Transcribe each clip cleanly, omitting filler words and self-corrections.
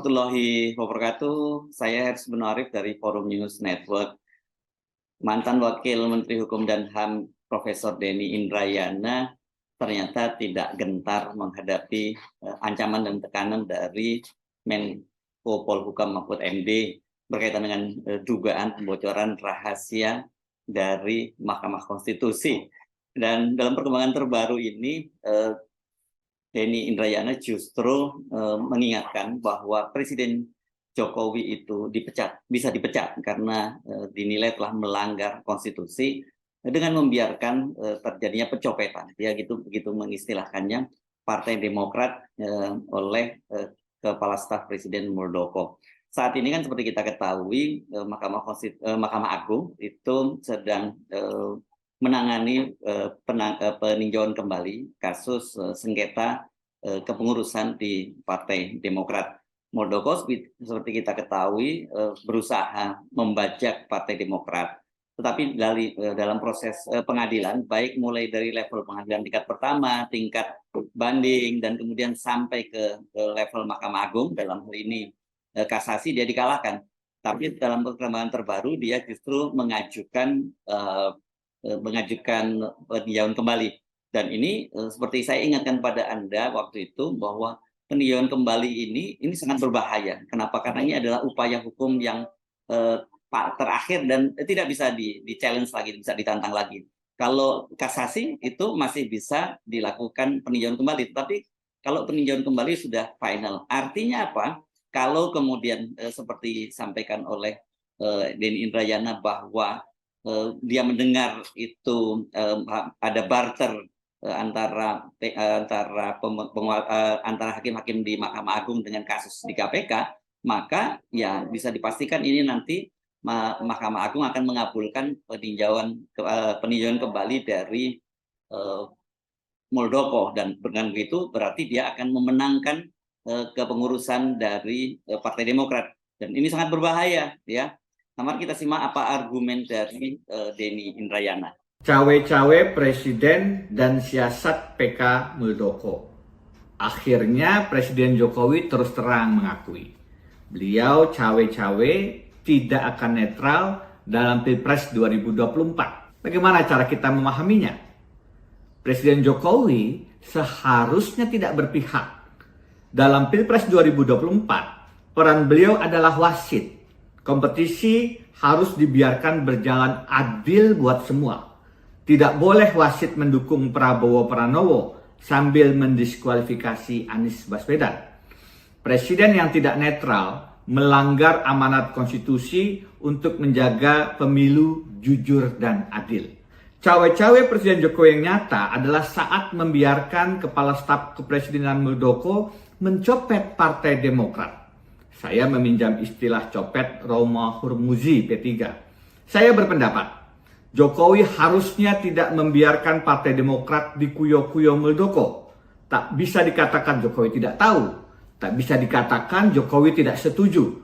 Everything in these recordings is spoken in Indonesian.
warahmatullahi wabarakatuh. Saya Hersy bin Arif dari Forum News Network. Mantan Wakil Menteri Hukum dan HAM Profesor Denny Indrayana ternyata tidak gentar menghadapi ancaman dan tekanan dari Menko Polhukam Mahfud MD berkaitan dengan dugaan pembocoran rahasia dari Mahkamah Konstitusi. Dan dalam perkembangan terbaru ini, Denny Indrayana justru mengingatkan bahwa Presiden Jokowi itu bisa dipecat karena dinilai telah melanggar konstitusi dengan membiarkan terjadinya pencopetan, ya begitu mengistilahkannya, Partai Demokrat oleh Kepala Staf Presiden Muldoko. Saat ini kan seperti kita ketahui, Mahkamah Agung itu sedang menangani peninjauan kembali kasus sengketa kepengurusan di Partai Demokrat. Muldoko seperti kita ketahui berusaha membajak Partai Demokrat, tetapi dalam proses pengadilan, baik mulai dari level pengadilan tingkat pertama, tingkat banding, dan kemudian sampai ke level Mahkamah Agung, dalam hal ini kasasi, dia dikalahkan. Tapi dalam perkembangan terbaru dia justru mengajukan peninjauan kembali. Dan ini seperti saya ingatkan pada Anda waktu itu bahwa peninjauan kembali ini sangat berbahaya. Kenapa? Karena ini adalah upaya hukum yang terakhir dan tidak bisa di-challenge lagi, bisa ditantang lagi. Kalau kasasi itu masih bisa dilakukan peninjauan kembali, tapi kalau peninjauan kembali sudah final. Artinya apa? Kalau kemudian seperti disampaikan oleh Denny Indrayana bahwa dia mendengar itu ada barter antara hakim-hakim di Mahkamah Agung dengan kasus di KPK, maka ya bisa dipastikan ini nanti Mahkamah Agung akan mengabulkan peninjauan kembali dari Muldoko, dan dengan begitu berarti dia akan memenangkan kepengurusan dari Partai Demokrat, dan ini sangat berbahaya, ya. Mari kita simak apa argumen dari Denny Indrayana. Cawe-cawe Presiden dan siasat PK Muldoko. Akhirnya Presiden Jokowi terus terang mengakui beliau cawe-cawe tidak akan netral dalam Pilpres 2024. Bagaimana cara kita memahaminya? Presiden Jokowi seharusnya tidak berpihak. Dalam Pilpres 2024, peran beliau adalah wasit. Kompetisi harus dibiarkan berjalan adil buat semua. Tidak boleh wasit mendukung Prabowo Pranowo sambil mendiskualifikasi Anies Baswedan. Presiden yang tidak netral melanggar amanat konstitusi untuk menjaga pemilu jujur dan adil. Cawe-cawe Presiden Jokowi yang nyata adalah saat membiarkan Kepala Staf Kepresidenan Muldoko mencopet Partai Demokrat. Saya meminjam istilah copet Roma Hurmuzi P3. Saya berpendapat Jokowi harusnya tidak membiarkan Partai Demokrat dikuyo-kuyo Muldoko. Tak bisa dikatakan Jokowi tidak tahu. Tak bisa dikatakan Jokowi tidak setuju.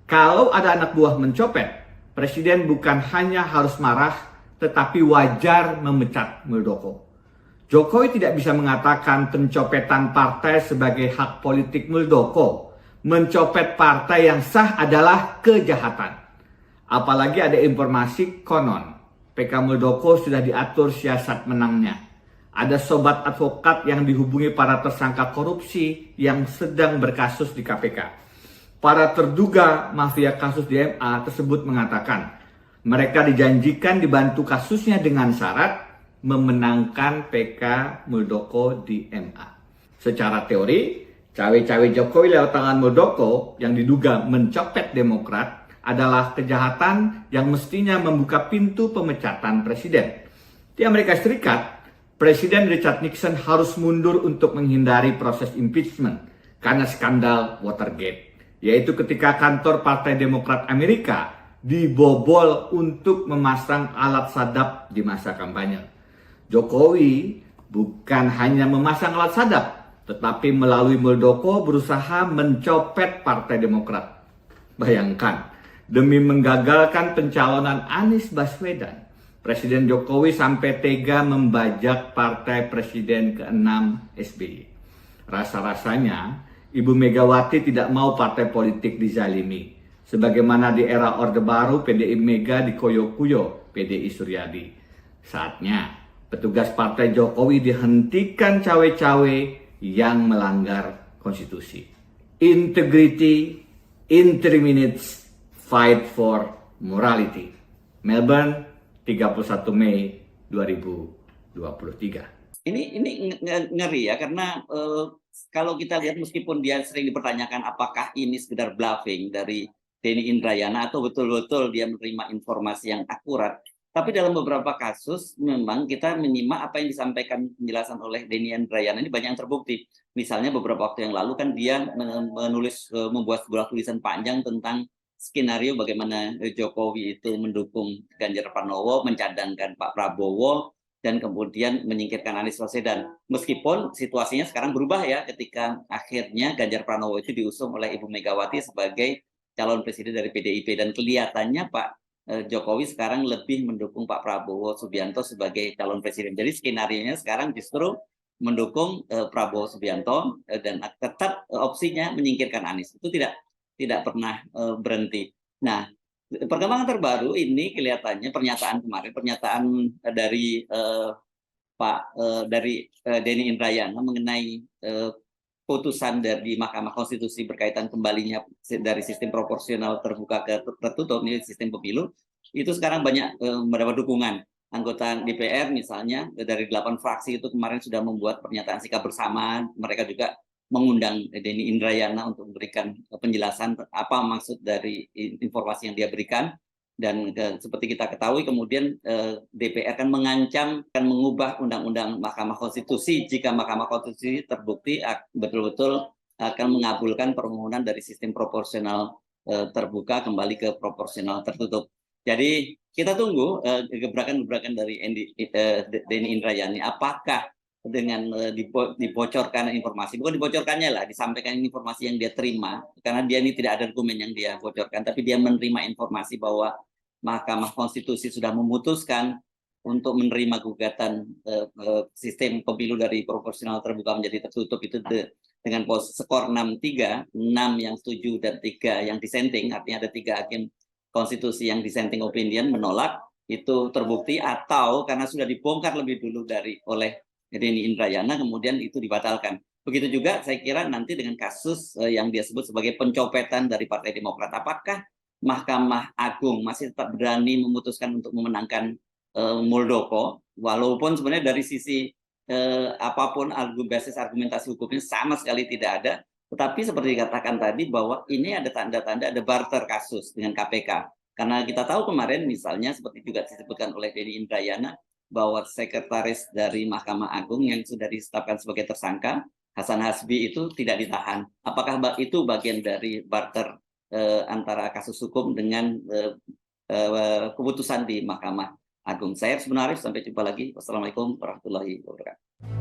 Kalau ada anak buah mencopet, Presiden bukan hanya harus marah, tetapi wajar memecat Muldoko. Jokowi tidak bisa mengatakan pencopetan partai sebagai hak politik Muldoko. Mencopet partai yang sah adalah kejahatan. Apalagi ada informasi konon PK Muldoko sudah diatur siasat menangnya. Ada sobat advokat yang dihubungi para tersangka korupsi yang sedang berkasus di KPK. Para terduga mafia kasus di MA tersebut mengatakan mereka dijanjikan dibantu kasusnya dengan syarat memenangkan PK Muldoko di MA. Secara teori, cawe-cawe Jokowi lewat tangan Muldoko yang diduga mencopet Demokrat adalah kejahatan yang mestinya membuka pintu pemecatan presiden. Di Amerika Serikat, Presiden Richard Nixon harus mundur untuk menghindari proses impeachment karena skandal Watergate, yaitu ketika kantor Partai Demokrat Amerika dibobol untuk memasang alat sadap di masa kampanye. Jokowi bukan hanya memasang alat sadap, tetapi melalui Muldoko berusaha mencopet Partai Demokrat. Bayangkan, demi menggagalkan pencalonan Anies Baswedan, Presiden Jokowi sampai tega membajak partai Presiden ke-6 SBY. Rasa-rasanya Ibu Megawati tidak mau partai politik dizalimi. Sebagaimana di era Orde Baru, PDI Mega dikoyo-koyo PDI Suryadi. Saatnya petugas Partai Jokowi dihentikan cawe-cawe yang melanggar konstitusi. Integrity, in 3 minutes, fight for morality. Melbourne, 31 Mei 2023. Ini ngeri ya, karena kalau kita lihat meskipun dia sering dipertanyakan apakah ini sekedar bluffing dari Denny Indrayana atau betul-betul dia menerima informasi yang akurat, tapi dalam beberapa kasus memang kita menyimak apa yang disampaikan penjelasan oleh Denny Indrayana ini banyak yang terbukti. Misalnya beberapa waktu yang lalu kan dia membuat sebuah tulisan panjang tentang skenario bagaimana Jokowi itu mendukung Ganjar Pranowo, mencadangkan Pak Prabowo, dan kemudian menyingkirkan Anies Baswedan. Meskipun situasinya sekarang berubah ya, ketika akhirnya Ganjar Pranowo itu diusung oleh Ibu Megawati sebagai calon presiden dari PDIP, dan kelihatannya Pak Jokowi sekarang lebih mendukung Pak Prabowo Subianto sebagai calon presiden. Jadi skenario-nya sekarang justru mendukung Prabowo Subianto dan tetap opsinya menyingkirkan Anies. Itu tidak pernah berhenti. Nah, perkembangan terbaru ini kelihatannya pernyataan dari Denny Indrayana mengenai putusan dari Mahkamah Konstitusi berkaitan kembalinya dari sistem proporsional terbuka ke tertutup, ini sistem pemilu, itu sekarang banyak mendapat dukungan. Anggota DPR misalnya dari 8 fraksi itu kemarin sudah membuat pernyataan sikap bersama. Mereka juga mengundang Denny Indrayana untuk memberikan penjelasan apa maksud dari informasi yang dia berikan. Dan seperti kita ketahui kemudian DPR kan mengancam akan mengubah undang-undang Mahkamah Konstitusi jika Mahkamah Konstitusi terbukti betul-betul akan mengabulkan permohonan dari sistem proporsional terbuka kembali ke proporsional tertutup. Jadi kita tunggu gebrakan-gebrakan dari Denny Indrayana. Apakah dengan dibocorkan informasi, bukan dibocorkannya lah, disampaikan informasi yang dia terima, karena dia ini tidak ada dokumen yang dia bocorkan, tapi dia menerima informasi bahwa Mahkamah Konstitusi sudah memutuskan untuk menerima gugatan sistem pemilu dari proporsional terbuka menjadi tertutup itu dengan skor 6-3, 6 yang setuju dan 3 yang dissenting, artinya ada 3 hakim konstitusi yang dissenting opinion menolak, itu terbukti, atau karena sudah dibongkar lebih dulu oleh Denny Indrayana kemudian itu dibatalkan. Begitu juga saya kira nanti dengan kasus yang dia sebut sebagai pencopetan dari Partai Demokrat. Apakah Mahkamah Agung masih tetap berani memutuskan untuk memenangkan Muldoko, walaupun sebenarnya dari sisi apapun basis argumentasi hukumnya sama sekali tidak ada. Tetapi seperti dikatakan tadi bahwa ini ada tanda-tanda ada barter kasus dengan KPK. Karena kita tahu kemarin misalnya seperti juga disebutkan oleh Denny Indrayana bahwa sekretaris dari Mahkamah Agung yang sudah ditetapkan sebagai tersangka, Hasan Hasbi, itu tidak ditahan. Apakah itu bagian dari barter antara kasus hukum dengan keputusan di Mahkamah Agung? Saya sebenarnya sampai jumpa lagi. Wassalamualaikum warahmatullahi wabarakatuh.